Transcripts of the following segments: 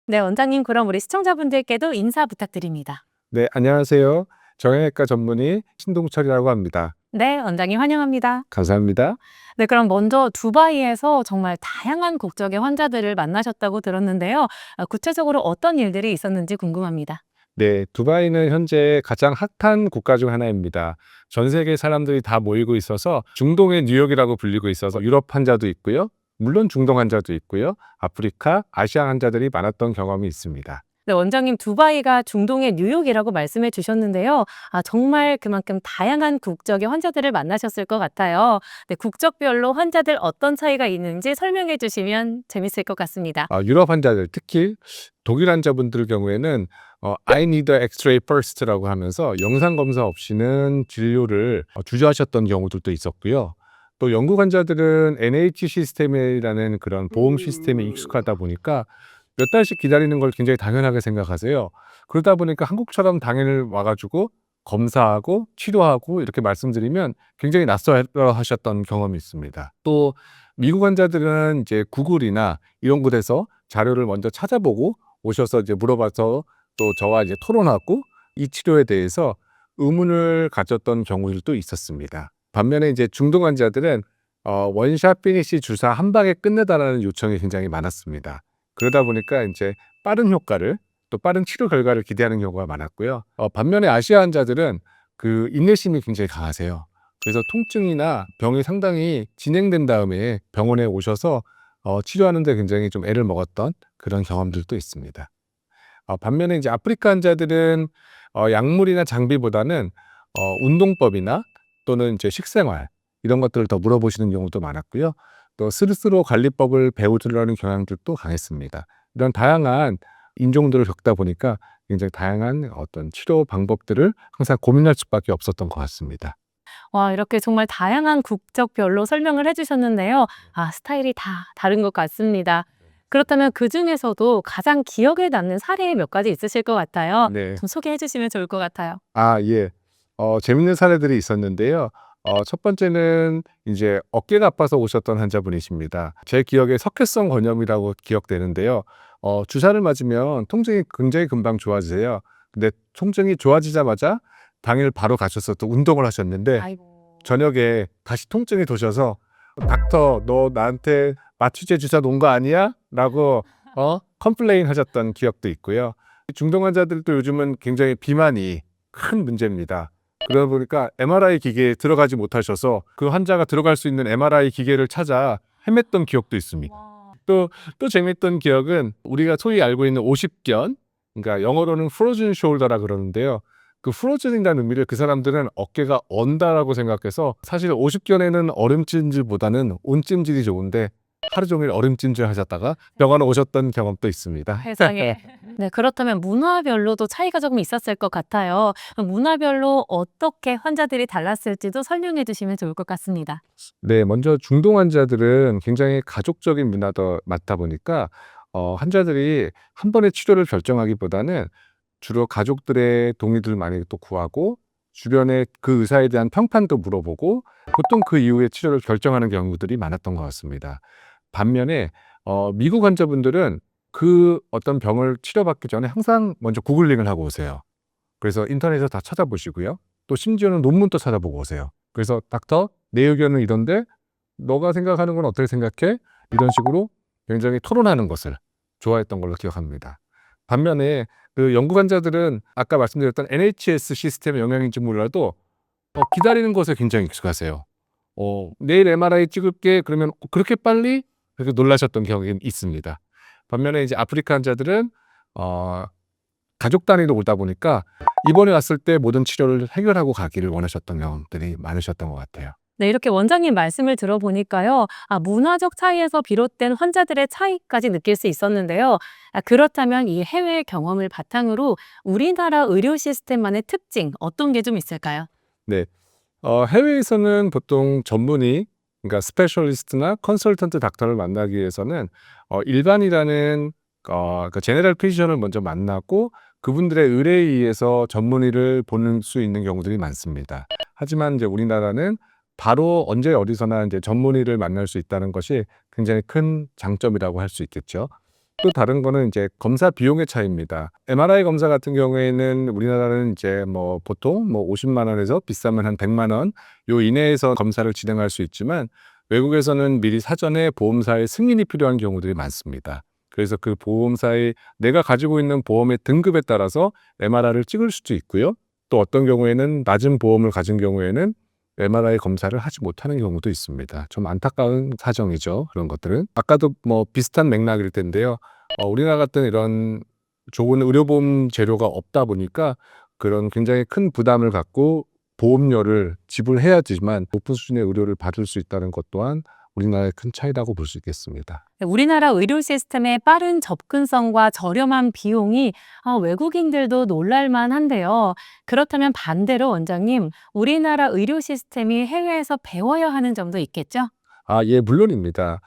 네, 원장님, 그럼 우리 시청자분들께도 인사 부탁드립니다. 네, 안녕하세요. 정형외과 전문의 신동철이라고 합니다. 네, 원장님 환영합니다. 감사합니다. 네, 그럼 먼저 두바이에서 정말 다양한 국적의 환자들을 만나셨다고 들었는데요. 구체적으로 어떤 일들이 있었는지 궁금합니다. 네, 두바이는 현재 가장 핫한 국가 중 하나입니다. 전 세계 사람들이 다 모이고 있어서 중동의 뉴욕이라고 불리고 있어서 유럽 환자도 있고요. 물론 중동 환자도 있고요. 아프리카, 아시아 환자들이 많았던 경험이 있습니다. 네, 원장님, 두바이가 중동의 뉴욕이라고 말씀해 주셨는데요. 정말 그만큼 다양한 국적의 환자들을 만나셨을 것 같아요. 네, 국적별로 환자들 어떤 차이가 있는지 설명해 주시면 재밌을 것 같습니다. 유럽 환자들, 특히 독일 환자분들 경우에는 I need an X-ray first라고 하면서 영상 검사 없이는 진료를 주저하셨던 경우들도 있었고요. 또 영국 환자들은 NH 시스템이라는 그런 보험 시스템에 익숙하다 보니까 몇 달씩 기다리는 걸 굉장히 당연하게 생각하세요. 그러다 보니까 한국처럼 당일 와가지고 검사하고 치료하고 이렇게 말씀드리면 굉장히 낯설어하셨던 경험이 있습니다. 또 미국 환자들은 이제 구글이나 이런 곳에서 자료를 먼저 찾아보고 오셔서 이제 물어봐서 또 저와 이제 토론하고 이 치료에 대해서 의문을 가졌던 경우들도 있었습니다. 반면에 이제 중동 환자들은 원샷 피니시 주사 한 방에 끝내달라는 요청이 굉장히 많았습니다. 그러다 보니까 이제 빠른 효과를 또 빠른 치료 결과를 기대하는 경우가 많았고요. 반면에 아시아 환자들은 그 인내심이 굉장히 강하세요. 그래서 통증이나 병이 상당히 진행된 다음에 병원에 오셔서 치료하는 데 굉장히 좀 애를 먹었던 그런 경험들도 있습니다. 반면에 이제 아프리카 환자들은 약물이나 장비보다는 운동법이나 또는 이제 식생활 이런 것들을 더 물어보시는 경우도 많았고요. 또 스스로 관리법을 배우려는 경향들도 강했습니다. 이런 다양한 인종들을 겪다 보니까 굉장히 다양한 어떤 치료 방법들을 항상 고민할 수밖에 없었던 것 같습니다. 와, 이렇게 정말 다양한 국적별로 설명을 해주셨는데요. 스타일이 다 다른 것 같습니다. 그렇다면 그 중에서도 가장 기억에 남는 사례 몇 가지 있으실 것 같아요. 네. 좀 소개해 주시면 좋을 것 같아요. 예. 재밌는 사례들이 있었는데요. 첫 번째는 이제 어깨가 아파서 오셨던 환자분이십니다. 제 기억에 석회성 건염이라고 기억되는데요. 주사를 맞으면 통증이 굉장히 금방 좋아지세요. 근데 통증이 좋아지자마자 당일 바로 가셔서 또 운동을 하셨는데 아이고. 저녁에 다시 통증이 도셔서 "닥터, 너 나한테 마취제 주사 놓은 거 아니야?" 라고 컴플레인 하셨던 기억도 있고요. 중동 환자들도 요즘은 굉장히 비만이 큰 문제입니다. 그러다 보니까 MRI 기계에 들어가지 못하셔서 그 환자가 들어갈 수 있는 MRI 기계를 찾아 헤맸던 기억도 있습니다. 와. 또 재밌던 기억은 우리가 소위 알고 있는 오십견, 그러니까 영어로는 frozen shoulder라 그러는데요. 그 frozen이라는 의미를 그 사람들은 어깨가 언다라고 생각해서 사실 오십견에는 얼음찜질보다는 온찜질이 좋은데 하루 종일 얼음찜질 하셨다가 병원에 오셨던 경험도 있습니다. 세상에. 네, 그렇다면 문화별로도 차이가 조금 있었을 것 같아요. 문화별로 어떻게 환자들이 달랐을지도 설명해 주시면 좋을 것 같습니다. 네, 먼저 중동 환자들은 굉장히 가족적인 문화도 많다 보니까 환자들이 한 번에 치료를 결정하기보다는 주로 가족들의 동의를 많이 또 구하고 주변에 그 의사에 대한 평판도 물어보고 보통 그 이후에 치료를 결정하는 경우들이 많았던 것 같습니다. 반면에 미국 환자분들은 그 어떤 병을 치료받기 전에 항상 먼저 구글링을 하고 오세요. 그래서 인터넷에서 다 찾아보시고요. 또 심지어는 논문도 찾아보고 오세요. 그래서 "닥터, 내 의견은 이런데 너가 생각하는 건 어떻게 생각해?" 이런 식으로 굉장히 토론하는 것을 좋아했던 걸로 기억합니다. 반면에 그 영국 환자들은 아까 말씀드렸던 NHS 시스템의 영향인지 몰라도 기다리는 것에 굉장히 익숙하세요. "내일 MRI 찍을게." 그러면 그렇게 빨리?" 그렇게 놀라셨던 경험이 있습니다. 반면에 이제 아프리카 환자들은 어 가족 단위로 오다 보니까 입원해 왔을 때 모든 치료를 해결하고 가기를 원하셨던 경험들이 많으셨던 것 같아요. 네, 이렇게 원장님 말씀을 들어보니까요. 문화적 차이에서 비롯된 환자들의 차이까지 느낄 수 있었는데요. 그렇다면 이 해외 경험을 바탕으로 우리나라 의료 시스템만의 특징 어떤 게 좀 있을까요? 네. 해외에서는 보통 전문의, 그러니까 스페셜리스트나 컨설턴트 닥터를 만나기 위해서는 일반이라는 그 제너럴 피지션을 먼저 만나고 그분들의 의뢰에 의해서 전문의를 보는 수 있는 경우들이 많습니다. 하지만 이제 우리나라는 바로 언제 어디서나 이제 전문의를 만날 수 있다는 것이 굉장히 큰 장점이라고 할 수 있겠죠. 또 다른 거는 이제 검사 비용의 차이입니다. MRI 검사 같은 경우에는 우리나라는 이제 뭐 보통 뭐 50만 원에서 비싸면 한 100만 원 요 이내에서 검사를 진행할 수 있지만 외국에서는 미리 사전에 보험사의 승인이 필요한 경우들이 많습니다. 그래서 그 보험사의 내가 가지고 있는 보험의 등급에 따라서 MRI를 찍을 수도 있고요. 또 어떤 경우에는 낮은 보험을 가진 경우에는 MRI 검사를 하지 못하는 경우도 있습니다. 좀 안타까운 사정이죠. 그런 것들은. 아까도 뭐 비슷한 맥락일 텐데요. 우리나라 같은 이런 좋은 의료보험 제도가 없다 보니까 그런 굉장히 큰 부담을 갖고 보험료를 지불해야지만 높은 수준의 의료를 받을 수 있다는 것 또한 우리나라의 큰 차이라고 볼 수 있겠습니다. 우리나라 의료 시스템의 빠른 접근성과 저렴한 비용이 외국인들도 놀랄만 한데요. 그렇다면 반대로 원장님, 우리나라 의료 시스템이 해외에서 배워야 하는 점도 있겠죠? 예, 물론입니다.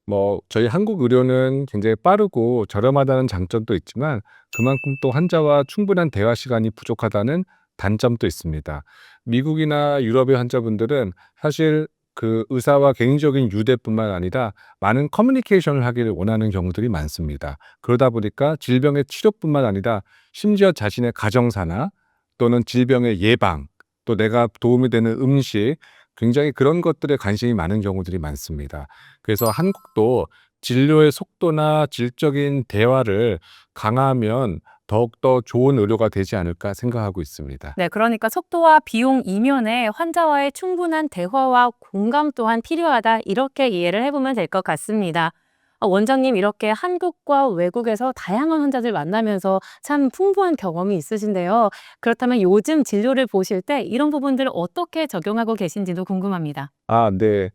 뭐 저희 한국 의료는 굉장히 빠르고 저렴하다는 장점도 있지만 그만큼 또 환자와 충분한 대화 시간이 부족하다는 단점도 있습니다. 미국이나 유럽의 환자분들은 사실 그 의사와 개인적인 유대뿐만 아니라 많은 커뮤니케이션을 하기를 원하는 경우들이 많습니다. 그러다 보니까 질병의 치료뿐만 아니라 심지어 자신의 가정사나 또는 질병의 예방, 또 내가 도움이 되는 음식, 굉장히 그런 것들에 관심이 많은 경우들이 많습니다. 그래서 한국도 진료의 속도나 질적인 대화를 강화하면 더욱더 좋은 의료가 되지 않을까 생각하고 있습니다. 네, 그러니까 속도와 비용 이면에 환자와의 충분한 대화와 공감 또한 필요하다. 이렇게 이해를 해보면 될 것 같습니다. 원장님, 이렇게 한국과 외국에서 다양한 환자들 만나면서 참 풍부한 경험이 있으신데요. 그렇다면 요즘 진료를 보실 때 이런 부분들을 어떻게 적용하고 계신지도 궁금합니다. 네.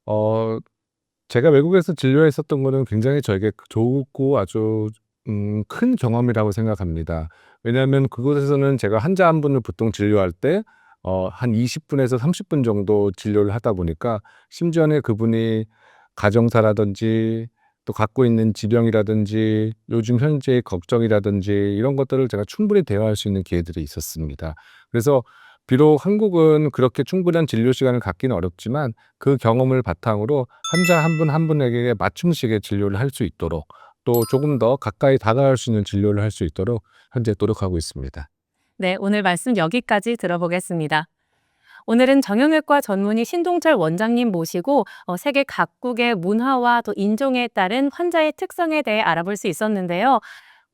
어 제가 외국에서 진료했었던 거는 굉장히 저에게 좋고 아주 큰 경험이라고 생각합니다. 왜냐하면 그곳에서는 제가 환자 한 분을 보통 진료할 때 한 20 분에서 30분 정도 진료를 하다 보니까 심지어는 그분이 가정사라든지 또 갖고 있는 질병이라든지 요즘 현재의 걱정이라든지 이런 것들을 제가 충분히 대화할 수 있는 기회들이 있었습니다. 그래서 비록 한국은 그렇게 충분한 진료 시간을 갖기는 어렵지만 그 경험을 바탕으로 환자 한 분 한 분에게 맞춤식의 진료를 할 수 있도록 또 조금 더 가까이 다가갈 수 있는 진료를 할 수 있도록 현재 노력하고 있습니다. 네, 오늘 말씀 여기까지 들어보겠습니다. 오늘은 정형외과 전문의 신동철 원장님 모시고 세계 각국의 문화와 또 인종에 따른 환자의 특성에 대해 알아볼 수 있었는데요.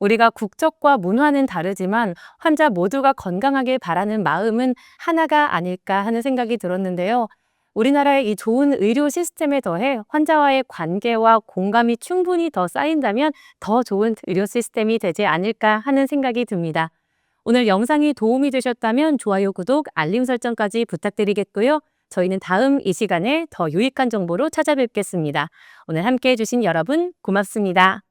우리가 국적과 문화는 다르지만 환자 모두가 건강하길 바라는 마음은 하나가 아닐까 하는 생각이 들었는데요. 우리나라의 이 좋은 의료 시스템에 더해 환자와의 관계와 공감이 충분히 더 쌓인다면 더 좋은 의료 시스템이 되지 않을까 하는 생각이 듭니다. 오늘 영상이 도움이 되셨다면 좋아요, 구독, 알림 설정까지 부탁드리겠고요. 저희는 다음 이 시간에 더 유익한 정보로 찾아뵙겠습니다. 오늘 함께해 주신 여러분 고맙습니다.